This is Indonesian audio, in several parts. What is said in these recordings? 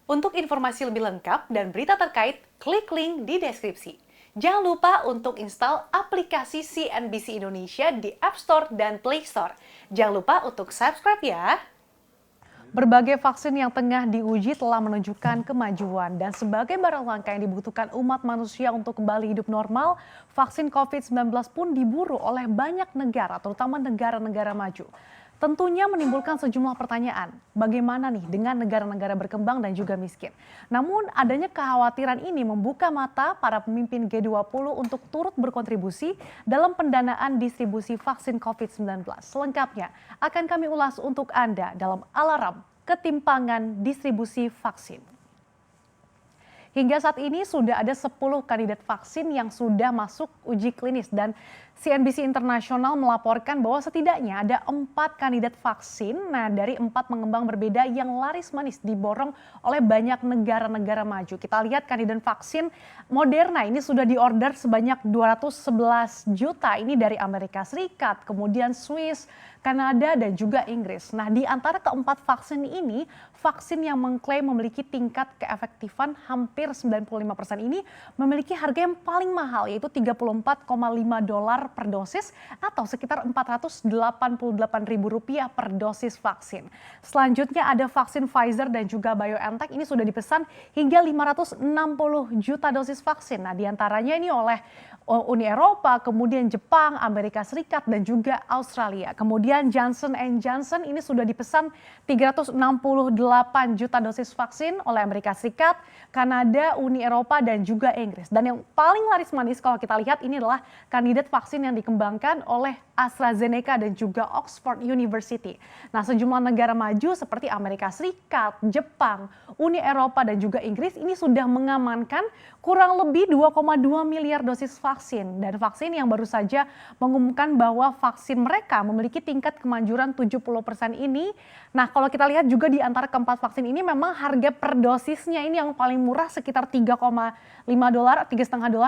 Untuk informasi lebih lengkap dan berita terkait, klik link di deskripsi. Jangan lupa untuk install aplikasi CNBC Indonesia di App Store dan Play Store. Jangan lupa untuk subscribe ya. Berbagai vaksin yang tengah diuji telah menunjukkan kemajuan dan sebagai barang langka yang dibutuhkan umat manusia untuk kembali hidup normal, vaksin COVID-19 pun diburu oleh banyak negara, terutama negara-negara maju. Tentunya menimbulkan sejumlah pertanyaan, bagaimana nih dengan negara-negara berkembang dan juga miskin. Namun adanya kekhawatiran ini membuka mata para pemimpin G20 untuk turut berkontribusi dalam pendanaan distribusi vaksin COVID-19. Selengkapnya akan kami ulas untuk Anda dalam Alarm Ketimpangan Distribusi Vaksin. Hingga saat ini sudah ada 10 kandidat vaksin yang sudah masuk uji klinis dan CNBC International melaporkan bahwa setidaknya ada 4 kandidat vaksin dari 4 pengembang berbeda yang laris manis diborong oleh banyak negara-negara maju. Kita lihat kandidat vaksin Moderna ini sudah diorder sebanyak 211 juta, ini dari Amerika Serikat, kemudian Swiss, Kanada, dan juga Inggris. Nah, di antara keempat vaksin ini, vaksin yang mengklaim memiliki tingkat keefektifan hampir 95% ini memiliki harga yang paling mahal, yaitu $34,5 per dosis atau sekitar Rp488.000 per dosis vaksin. Selanjutnya ada vaksin Pfizer dan juga BioNTech, ini sudah dipesan hingga 560 juta dosis vaksin. Nah, diantaranya ini oleh Uni Eropa, kemudian Jepang, Amerika Serikat, dan juga Australia. Kemudian Johnson & Johnson ini sudah dipesan 368 juta dosis vaksin oleh Amerika Serikat, Kanada, Uni Eropa, dan juga Inggris. Dan yang paling laris manis kalau kita lihat ini adalah kandidat vaksin yang dikembangkan oleh AstraZeneca dan juga Oxford University. Nah, sejumlah negara maju seperti Amerika Serikat, Jepang, Uni Eropa, dan juga Inggris ini sudah mengamankan kurang lebih 2,2 miliar dosis vaksin. Dan vaksin yang baru saja mengumumkan bahwa vaksin mereka memiliki tingkat kemanjuran 70% ini. Nah, kalau kita lihat juga di antara keempat vaksin ini memang harga per dosisnya ini yang paling murah sekitar $3,5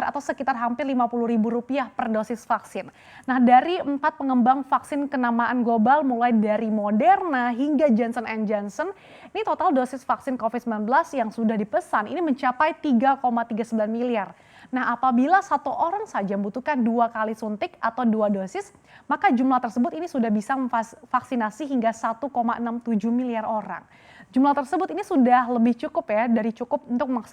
atau sekitar hampir Rp50.000 per dosis vaksin. Nah, dari 4 pengembang vaksin kenamaan global mulai dari Moderna hingga Johnson & Johnson, ini total dosis vaksin COVID-19 yang sudah dipesan ini mencapai 3,39 miliar. Nah, apabila satu orang saja membutuhkan 2 kali suntik atau 2 dosis, maka jumlah tersebut ini sudah bisa memvaksinasi hingga 1,67 miliar orang. Jumlah tersebut ini sudah lebih cukup ya, dari cukup untuk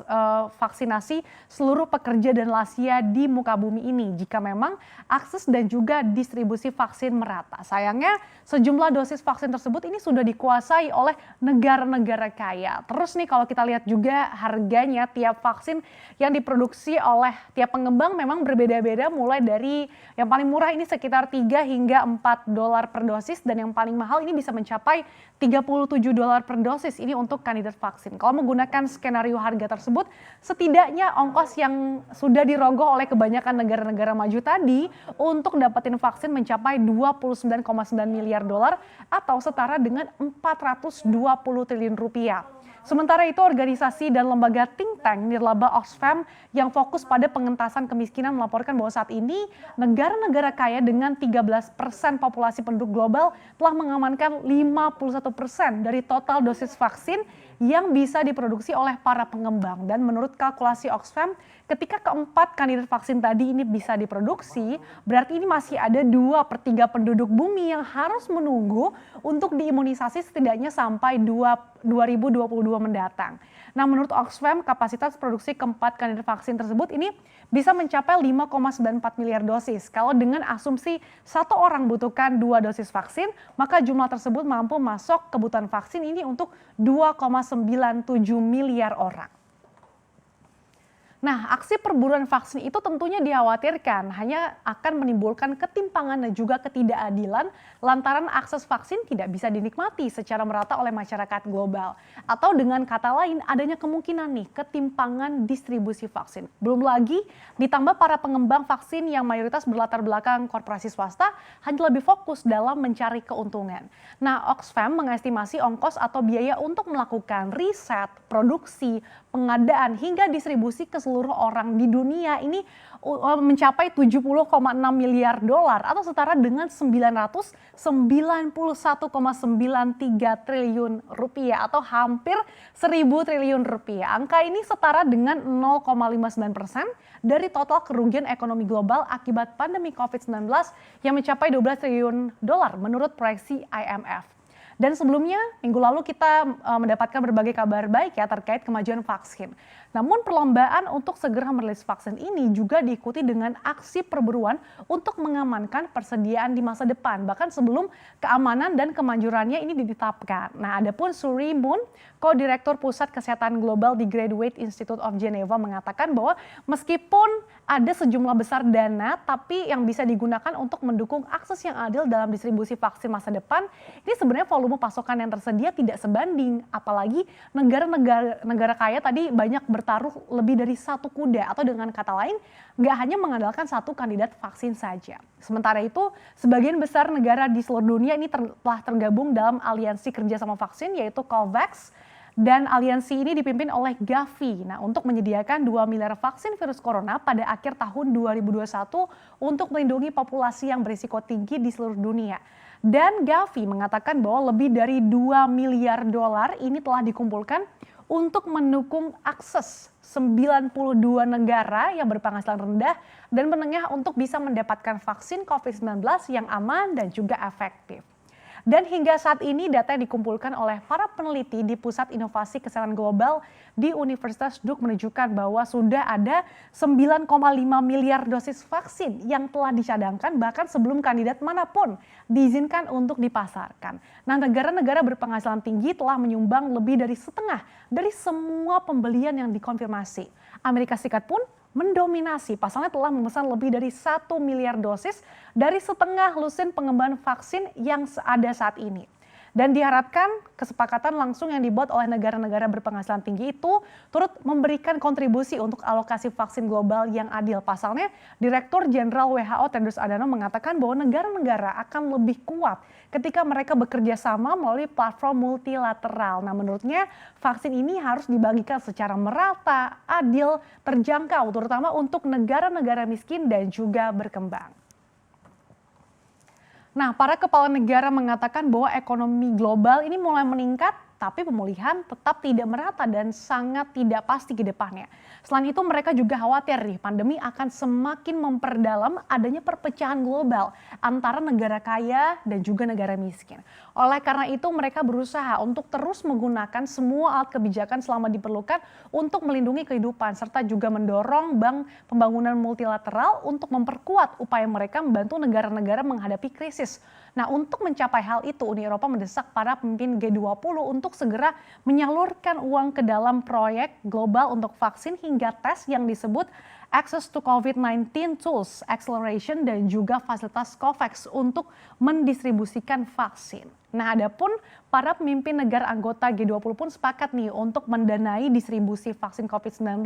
vaksinasi seluruh pekerja dan lansia di muka bumi ini jika memang akses dan juga distribusi vaksin merata. Sayangnya sejumlah dosis vaksin tersebut ini sudah dikuasai oleh negara-negara kaya. Terus nih kalau kita lihat juga harganya tiap vaksin yang diproduksi oleh tiap pengembang memang berbeda-beda, mulai dari yang paling murah ini sekitar 3 hingga $4 per dosis dan yang paling mahal ini bisa mencapai $37 per dosis ini untuk kandidat vaksin. Kalau menggunakan skenario harga tersebut, setidaknya ongkos yang sudah dirogoh oleh kebanyakan negara-negara maju tadi untuk dapetin vaksin mencapai $29,9 miliar atau setara dengan 420 triliun rupiah. Sementara itu, organisasi dan lembaga think tank nirlaba Oxfam yang fokus pada pengentasan kemiskinan melaporkan bahwa saat ini negara-negara kaya dengan 13% populasi penduduk global telah mengamankan 51% dari total dosis vaksin yang bisa diproduksi oleh para pengembang. Dan menurut kalkulasi Oxfam, ketika keempat kandidat vaksin tadi ini bisa diproduksi, berarti ini masih ada 2/3 penduduk bumi yang harus menunggu untuk diimunisasi setidaknya sampai 2022 mendatang. Nah, menurut Oxfam, kapasitas produksi keempat kandidat vaksin tersebut ini bisa mencapai 5,94 miliar dosis. Kalau dengan asumsi satu orang butuhkan 2 dosis vaksin, maka jumlah tersebut mampu masuk kebutuhan vaksin ini untuk 2,97 miliar orang. Nah, aksi perburuan vaksin itu tentunya dikhawatirkan hanya akan menimbulkan ketimpangan dan juga ketidakadilan lantaran akses vaksin tidak bisa dinikmati secara merata oleh masyarakat global. Atau dengan kata lain, adanya kemungkinan nih ketimpangan distribusi vaksin. Belum lagi ditambah para pengembang vaksin yang mayoritas berlatar belakang korporasi swasta hanya lebih fokus dalam mencari keuntungan. Nah, Oxfam mengestimasi ongkos atau biaya untuk melakukan riset, produksi, pengadaan hingga distribusi ke seluruh seluruh orang di dunia ini mencapai 70,6 miliar dolar atau setara dengan 991,93 triliun rupiah atau hampir 1.000 triliun rupiah. Angka ini setara dengan 0,59% dari total kerugian ekonomi global akibat pandemi COVID-19 yang mencapai 12 triliun dolar menurut proyeksi IMF. Dan sebelumnya, minggu lalu kita mendapatkan berbagai kabar baik ya terkait kemajuan vaksin. Namun perlombaan untuk segera merilis vaksin ini juga diikuti dengan aksi perburuan untuk mengamankan persediaan di masa depan. Bahkan sebelum keamanan dan kemanjurannya ini ditetapkan. Nah, adapun Suri Moon, Co-Direktur Pusat Kesehatan Global di Graduate Institute of Geneva mengatakan bahwa meskipun ada sejumlah besar dana, tapi yang bisa digunakan untuk mendukung akses yang adil dalam distribusi vaksin masa depan, ini sebenarnya volume pasokan yang tersedia tidak sebanding. Apalagi negara kaya tadi banyak bertaruh lebih dari satu kuda, atau dengan kata lain, nggak hanya mengandalkan satu kandidat vaksin saja. Sementara itu, sebagian besar negara di seluruh dunia ini telah tergabung dalam aliansi kerjasama vaksin, yaitu COVAX. Dan aliansi ini dipimpin oleh Gavi. Nah, untuk menyediakan 2 miliar vaksin virus corona pada akhir tahun 2021 untuk melindungi populasi yang berisiko tinggi di seluruh dunia. Dan Gavi mengatakan bahwa lebih dari 2 miliar dolar ini telah dikumpulkan untuk mendukung akses 92 negara yang berpenghasilan rendah dan menengah untuk bisa mendapatkan vaksin COVID-19 yang aman dan juga efektif. Dan hingga saat ini data yang dikumpulkan oleh para peneliti di Pusat Inovasi Kesehatan Global di Universitas Duke menunjukkan bahwa sudah ada 9,5 miliar dosis vaksin yang telah dicadangkan bahkan sebelum kandidat manapun diizinkan untuk dipasarkan. Nah, negara-negara berpenghasilan tinggi telah menyumbang lebih dari setengah dari semua pembelian yang dikonfirmasi. Amerika Serikat pun mendominasi, pasalnya telah memesan lebih dari 1 miliar dosis dari setengah lusin pengembangan vaksin yang ada saat ini. Dan diharapkan kesepakatan langsung yang dibuat oleh negara-negara berpenghasilan tinggi itu turut memberikan kontribusi untuk alokasi vaksin global yang adil. Pasalnya, Direktur Jenderal WHO Tedros Adhanom mengatakan bahwa negara-negara akan lebih kuat ketika mereka bekerja sama melalui platform multilateral. Nah, menurutnya vaksin ini harus dibagikan secara merata, adil, terjangkau, terutama untuk negara-negara miskin dan juga berkembang. Nah, para kepala negara mengatakan bahwa ekonomi global ini mulai meningkat, tapi pemulihan tetap tidak merata dan sangat tidak pasti ke depannya. Selain itu, mereka juga khawatir nih, pandemi akan semakin memperdalam adanya perpecahan global antara negara kaya dan juga negara miskin. Oleh karena itu, mereka berusaha untuk terus menggunakan semua alat kebijakan selama diperlukan untuk melindungi kehidupan, serta juga mendorong bank pembangunan multilateral untuk memperkuat upaya mereka membantu negara-negara menghadapi krisis. Nah, untuk mencapai hal itu, Uni Eropa mendesak para pemimpin G20 untuk segera menyalurkan uang ke dalam proyek global untuk vaksin hingga tes yang disebut Access to COVID-19 Tools Acceleration dan juga fasilitas COVAX untuk mendistribusikan vaksin. Nah, adapun para pemimpin negara anggota G20 pun sepakat nih untuk mendanai distribusi vaksin COVID-19.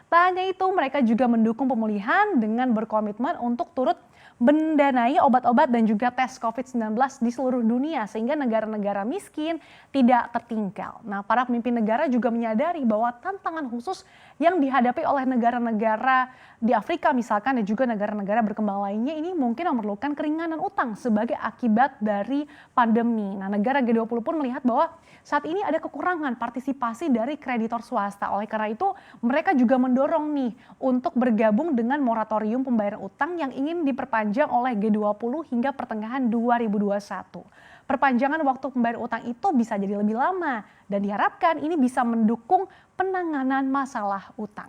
Tak hanya itu, mereka juga mendukung pemulihan dengan berkomitmen untuk turut mendanai obat-obat dan juga tes COVID-19 di seluruh dunia sehingga negara-negara miskin tidak tertinggal. Nah, para pemimpin negara juga menyadari bahwa tantangan khusus yang dihadapi oleh negara-negara di Afrika misalkan dan juga negara-negara berkembang lainnya ini mungkin memerlukan keringanan utang sebagai akibat dari pandemi. Nah, negara G20 pun melihat bahwa saat ini ada kekurangan partisipasi dari kreditor swasta. Oleh karena itu, mereka juga mendorong nih untuk bergabung dengan moratorium pembayaran utang yang ingin diperpanjang oleh G20 hingga pertengahan 2021. Perpanjangan waktu pembayaran utang itu bisa jadi lebih lama dan diharapkan ini bisa mendukung penanganan masalah utang.